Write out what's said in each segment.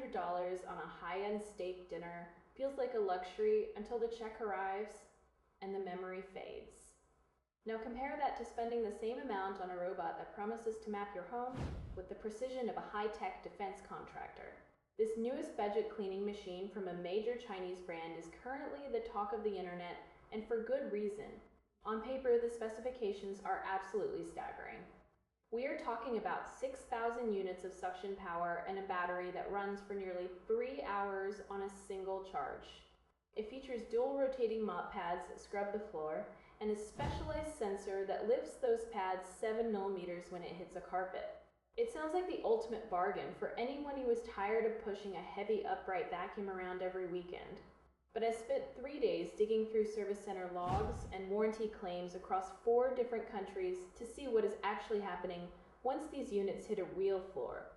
$300 on a high-end steak dinner feels like a luxury until the check arrives and the memory fades. Now compare that to spending the same amount on a robot that promises to map your home with the precision of a high-tech defense contractor. This newest budget cleaning machine from a major Chinese brand is currently the talk of the internet, and for good reason. On paper, the specifications are absolutely staggering. We are talking about 6,000 units of suction power and a battery that runs for nearly 3 hours on a single charge. It features dual rotating mop pads that scrub the floor and a specialized sensor that lifts those pads 7 millimeters when it hits a carpet. It sounds like the ultimate bargain for anyone who is tired of pushing a heavy upright vacuum around every weekend. But I spent 3 days digging through service center logs and warranty claims across 4 different countries to see what is actually happening once these units hit a real floor.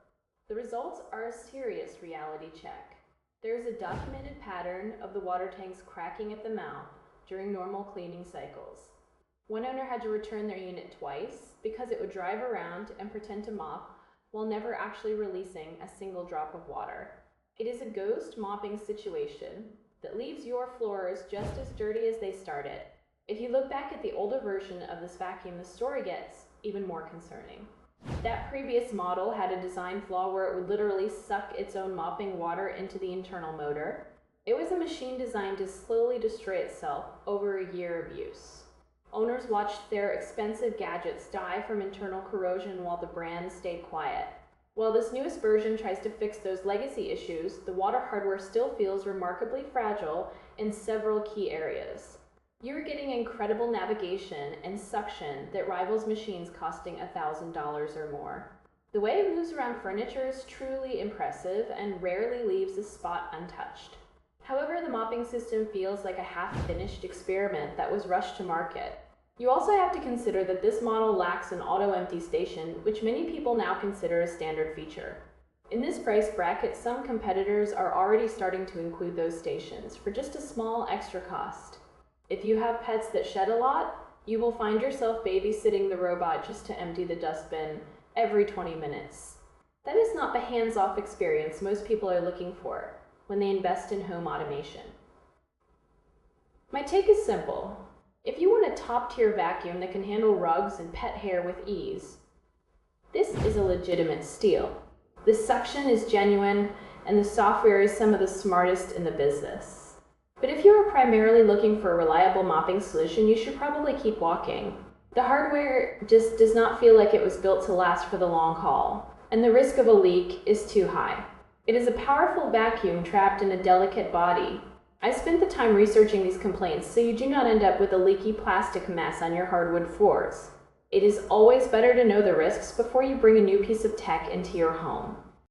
The results are a serious reality check. There is a documented pattern of the water tanks cracking at the mouth during normal cleaning cycles. One owner had to return their unit twice because it would drive around and pretend to mop while never actually releasing a single drop of water. It is a ghost mopping situation that leaves your floors just as dirty as they started. If you look back at the older version of this vacuum, the story gets even more concerning. That previous model had a design flaw where it would literally suck its own mopping water into the internal motor. It was a machine designed to slowly destroy itself over a year of use. Owners watched their expensive gadgets die from internal corrosion while the brand stayed quiet. While this newest version tries to fix those legacy issues, the water hardware still feels remarkably fragile in several key areas. You're getting incredible navigation and suction that rivals machines costing $1,000 or more. The way it moves around furniture is truly impressive and rarely leaves a spot untouched. However, the mopping system feels like a half-finished experiment that was rushed to market. You also have to consider that this model lacks an auto-empty station, which many people now consider a standard feature. In this price bracket, some competitors are already starting to include those stations for just a small extra cost. If you have pets that shed a lot, you will find yourself babysitting the robot just to empty the dustbin every 20 minutes. That is not the hands-off experience most people are looking for when they invest in home automation. My take is simple. If you want a top-tier vacuum that can handle rugs and pet hair with ease, this is a legitimate steal. The suction is genuine, and the software is some of the smartest in the business. But if you are primarily looking for a reliable mopping solution, you should probably keep walking. The hardware just does not feel like it was built to last for the long haul, and the risk of a leak is too high. It is a powerful vacuum trapped in a delicate body. I spent the time researching these complaints so you do not end up with a leaky plastic mess on your hardwood floors. It is always better to know the risks before you bring a new piece of tech into your home.